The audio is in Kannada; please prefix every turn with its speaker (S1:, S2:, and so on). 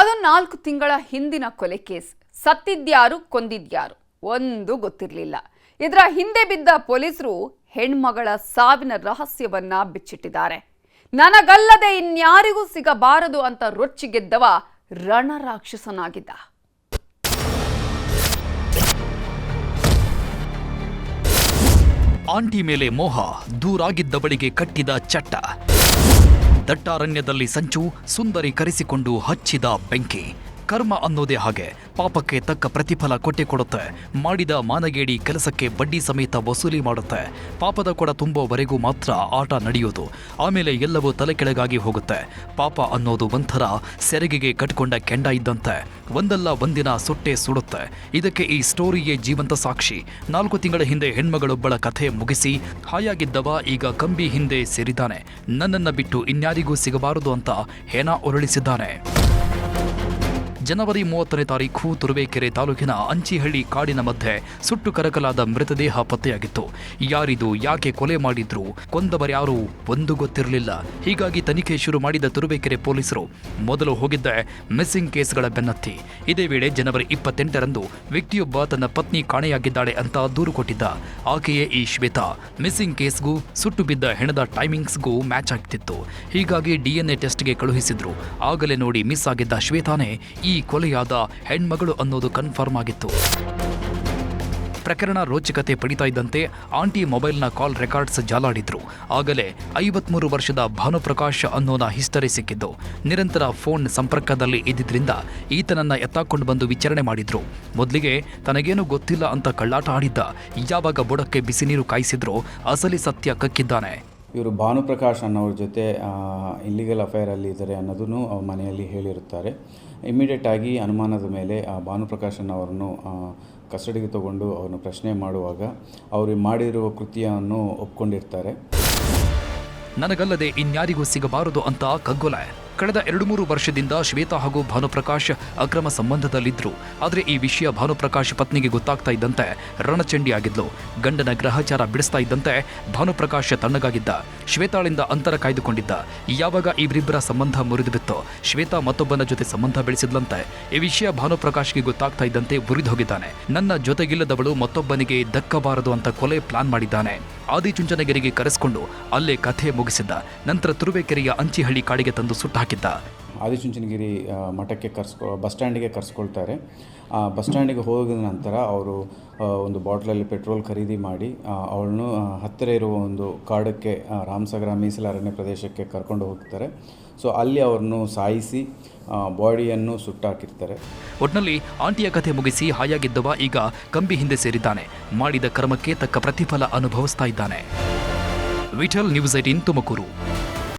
S1: ಅದು 4 ತಿಂಗಳ ಹಿಂದಿನ ಕೊಲೆ ಕೇಸ್. ಸತ್ತಿದ್ಯಾರು ಕೊಂದಿದ್ಯಾರು ಒಂದು ಗೊತ್ತಿರಲಿಲ್ಲ. ಇದರ ಹಿಂದೆ ಬಿದ್ದ ಪೊಲೀಸರು ಹೆಣ್ಮಗಳ ಸಾವಿನ ರಹಸ್ಯವನ್ನ ಬಿಚ್ಚಿಟ್ಟಿದ್ದಾರೆ. ನನಗಲ್ಲದೆ ಇನ್ಯಾರಿಗೂ ಸಿಗಬಾರದು ಅಂತ ರೊಚ್ಚಿಗೆದ್ದವ ರಣರಾಕ್ಷಸನಾಗಿದ್ದ.
S2: ಆಂಟಿ ಮೇಲೆ ಮೋಹ, ದೂರಾಗಿದ್ದವಳಿಗೆ ಕಟ್ಟಿದ ಚಟ್ಟ, ದಟ್ಟಾರಣ್ಯದಲ್ಲಿ ಸಂಚು, ಸುಂದರಿ ಕರೆಸಿಕೊಂಡು ಹಚ್ಚಿದ ಬೆಂಕಿ. ಕರ್ಮ ಅನ್ನೋದೇ ಹಾಗೆ, ಪಾಪಕ್ಕೆ ತಕ್ಕ ಪ್ರತಿಫಲ ಕೊಟ್ಟೆ ಕೊಡುತ್ತೆ. ಮಾಡಿದ ಮಾನಗೇಡಿ ಕೆಲಸಕ್ಕೆ ಬಡ್ಡಿ ಸಮೇತ ವಸೂಲಿ ಮಾಡುತ್ತೆ. ಪಾಪದ ಕೊಡ ತುಂಬುವವರೆಗೂ ಮಾತ್ರ ಆಟ ನಡೆಯೋದು, ಆಮೇಲೆ ಎಲ್ಲವೂ ತಲೆ ಕೆಳಗಾಗಿ ಹೋಗುತ್ತೆ. ಪಾಪ ಅನ್ನೋದು ಒಂಥರ ಸೆರಗಿಗೆ ಕಟ್ಕೊಂಡ ಕೆಂಡ ಇದ್ದಂತೆ, ಒಂದಲ್ಲ ಒಂದಿನ ಸುಟ್ಟೆ ಸುಡುತ್ತೆ. ಇದಕ್ಕೆ ಈ ಸ್ಟೋರಿಯೇ ಜೀವಂತ ಸಾಕ್ಷಿ. 4 ತಿಂಗಳ ಹಿಂದೆ ಹೆಣ್ಮಗಳೊಬ್ಬಳ ಕಥೆ ಮುಗಿಸಿ ಹಾಯಾಗಿದ್ದವ ಈಗ ಕಂಬಿ ಹಿಂದೆ ಸೇರಿದ್ದಾನೆ. ನನ್ನನ್ನ ಬಿಟ್ಟು ಇನ್ಯಾರಿಗೂ ಸಿಗಬಾರದು ಅಂತ ಹೆಣ ಉರುಳಿಸಿದ್ದಾನೆ. ಜನವರಿ 30ನೇ ತಾರೀಖು ತುರುವೇಕೆರೆ ತಾಲೂಕಿನ ಅಂಚಿಹಳ್ಳಿ ಕಾಡಿನ ಮಧ್ಯೆ ಸುಟ್ಟು ಕರಕಲಾದ ಮೃತದೇಹ ಪತ್ತೆಯಾಗಿತ್ತು. ಯಾರಿದು, ಯಾಕೆ ಕೊಲೆ ಮಾಡಿದ್ರು, ಕೊಂದವರ್ಯಾರು ಒಂದು ಗೊತ್ತಿರಲಿಲ್ಲ. ಹೀಗಾಗಿ ತನಿಖೆ ಶುರು ಮಾಡಿದ ತುರುವೇಕೆರೆ ಪೊಲೀಸರು ಮೊದಲು ಹೋಗಿದ್ದ ಮಿಸ್ಸಿಂಗ್ ಕೇಸ್ಗಳ ಬೆನ್ನತ್ತಿ. ಇದೇ ವೇಳೆ ಜನವರಿ 28ರಂದು ವ್ಯಕ್ತಿಯೊಬ್ಬ ತನ್ನ ಪತ್ನಿ ಕಾಣೆಯಾಗಿದ್ದಾಳೆ ಅಂತ ದೂರು ಕೊಟ್ಟಿದ್ದ. ಆಕೆಯೇ ಈ ಶ್ವೇತಾ. ಮಿಸ್ಸಿಂಗ್ ಕೇಸ್ಗೂ ಸುಟ್ಟು ಬಿದ್ದ ಹೆಣದ ಟೈಮಿಂಗ್ಸ್ಗೂ ಮ್ಯಾಚ್ ಆಗ್ತಿತ್ತು. ಹೀಗಾಗಿ DNA ಟೆಸ್ಟ್ಗೆ ಕಳುಹಿಸಿದ್ರು. ಆಗಲೇ ನೋಡಿ ಮಿಸ್ ಆಗಿದ್ದ ಶ್ವೇತಾನೇ ಈ ಕೊಲೆಯಾದ ಹೆಣ್ಮಗಳು ಅನ್ನೋದು ಕನ್ಫರ್ಮ್ ಆಗಿತ್ತು. ಪ್ರಕರಣ ರೋಚಕತೆ ಪಡಿತಾ ಇದ್ದಂತೆ ಆಂಟಿ ಮೊಬೈಲ್ನ ಕಾಲ್ ರೆಕಾರ್ಡ್ಸ್ ಜಾಲಾಡಿದ್ರು. ಆಗಲೇ 53 ವರ್ಷದ ಭಾನುಪ್ರಕಾಶ್ ಅನ್ನೋನ ಹಿಸ್ಟರಿ ಸಿಕ್ಕಿದ್ದು. ನಿರಂತರ ಫೋನ್ ಸಂಪರ್ಕದಲ್ಲಿ ಇದ್ದಿದ್ರಿಂದ ಈತನನ್ನ ಎತ್ತಾಕೊಂಡು ಬಂದು ವಿಚಾರಣೆ ಮಾಡಿದ್ರು. ಮೊದಲಿಗೆ ತನಗೇನು ಗೊತ್ತಿಲ್ಲ ಅಂತ ಕಳ್ಳಾಟ ಆಡಿದ್ದ. ಯಾವಾಗ ಬುಡಕ್ಕೆ ಬಿಸಿ ನೀರು ಕಾಯಿಸಿದ್ರೋ ಅಸಲಿ ಸತ್ಯ ಕಕ್ಕಿದ್ದಾನೆ.
S3: ಇವರು ಭಾನುಪ್ರಕಾಶ್ ಅನ್ನೋರ ಜೊತೆ ಇಲ್ಲಿಗಲ್ ಅಫೇರಲ್ಲಿ ಇದ್ದಾರೆ ಅನ್ನೋದನ್ನು ಅವ್ರ ಮನೆಯಲ್ಲಿ ಹೇಳಿರುತ್ತಾರೆ. ಇಮಿಡಿಯೇಟ್ ಆಗಿ ಅನುಮಾನದ ಮೇಲೆ ಭಾನುಪ್ರಕಾಶ್ ಅನ್ನೋರನ್ನು ಕಸ್ಟಡಿಗೆ ತಗೊಂಡು ಅವ್ರನ್ನ ಪ್ರಶ್ನೆ ಮಾಡುವಾಗ ಅವರು ಮಾಡಿರುವ ಕೃತ್ಯವನ್ನು ಒಪ್ಕೊಂಡಿರ್ತಾರೆ.
S2: ನನಗಲ್ಲದೆ ಇನ್ಯಾರಿಗೂ ಸಿಗಬಾರದು ಅಂತ ಕಗ್ಗೊಲೆ. ಕಳೆದ 2-3 ವರ್ಷದಿಂದ ಶ್ವೇತಾ ಹಾಗೂ ಭಾನುಪ್ರಕಾಶ್ ಅಕ್ರಮ ಸಂಬಂಧದಲ್ಲಿದ್ರು. ಆದರೆ ಈ ವಿಷಯ ಭಾನುಪ್ರಕಾಶ್ ಪತ್ನಿಗೆ ಗೊತ್ತಾಗ್ತಾ ಇದ್ದಂತೆ ರಣಚಂಡಿಯಾಗಿದ್ಲು. ಗಂಡನ ಗ್ರಹಚಾರ ಬಿಡಿಸ್ತಾ ಇದ್ದಂತೆ ಭಾನುಪ್ರಕಾಶ್ ತಣ್ಣಗಾಗಿದ್ದ. ಶ್ವೇತಾಳಿಂದ ಅಂತರ ಕಾಯ್ದುಕೊಂಡಿದ್ದ. ಯಾವಾಗ ಇವರಿಬ್ಬರ ಸಂಬಂಧ ಮುರಿದು ಬಿತ್ತು, ಶ್ವೇತಾ ಮತ್ತೊಬ್ಬನ ಜೊತೆ ಸಂಬಂಧ ಬೆಳೆಸಿದ್ಲಂತೆ. ಈ ವಿಷಯ ಭಾನುಪ್ರಕಾಶ್ಗೆ ಗೊತ್ತಾಗ್ತಾ ಇದ್ದಂತೆ ಉರಿದು ಹೋಗಿದ್ದಾನೆ. ನನ್ನ ಜೊತೆಗಿಲ್ಲದವಳು ಮತ್ತೊಬ್ಬನಿಗೆ ದಕ್ಕಬಾರದು ಅಂತ ಕೊಲೆ ಪ್ಲಾನ್ ಮಾಡಿದ್ದಾನೆ. ಆದಿಚುಂಚನಗಿರಿಗೆ ಕರೆಸಿಕೊಂಡು ಅಲ್ಲೇ ಕಥೆ ಮುಗಿಸಿದ್ದ. ನಂತರ ತುರುವೇಕೆರೆಯ ಅಂಚಿಹಳ್ಳಿ ಕಾಡಿಗೆ ತಂದು ಸುಟ್ಟ ಹಾಕಿದ್ದ.
S3: ಆದಿಚುಂಚನಗಿರಿ ಮಠಕ್ಕೆ ಬಸ್ ಸ್ಟ್ಯಾಂಡಿಗೆ ಕರೆಸ್ಕೊಳ್ತಾರೆ. ಬಸ್ ಸ್ಟ್ಯಾಂಡಿಗೆ ಹೋಗಿದ ನಂತರ ಅವರು ಒಂದು ಬಾಟ್ಲಲ್ಲಿ ಪೆಟ್ರೋಲ್ ಖರೀದಿ ಮಾಡಿ ಅವಳನ್ನು ಹತ್ತಿರ ಇರುವ ಒಂದು ಕಾಡಕ್ಕೆ, ರಾಮಸಾಗರ ಮೀಸಲಾರಣ್ಯ ಪ್ರದೇಶಕ್ಕೆ ಕರ್ಕೊಂಡು ಹೋಗ್ತಾರೆ. ಸೊ ಅಲ್ಲಿ ಅವ್ರನ್ನು ಸಾಯಿಸಿ ಬಾಡಿಯನ್ನು ಸುಟ್ಟಾಕಿರ್ತಾರೆ.
S2: ಒಟ್ನಲ್ಲಿ ಆಂಟಿಯ ಕಥೆ ಮುಗಿಸಿ ಹಾಯಾಗಿದ್ದವ ಈಗ ಕಂಬಿ ಹಿಂದೆ ಸೇರಿದ್ದಾನೆ. ಮಾಡಿದ ಕರ್ಮಕ್ಕೆ ತಕ್ಕ ಪ್ರತಿಫಲ ಅನುಭವಿಸ್ತಾ ಇದ್ದಾನೆ. ವಿಠಲ್, ನ್ಯೂಸ್ 18 ತುಮಕೂರು.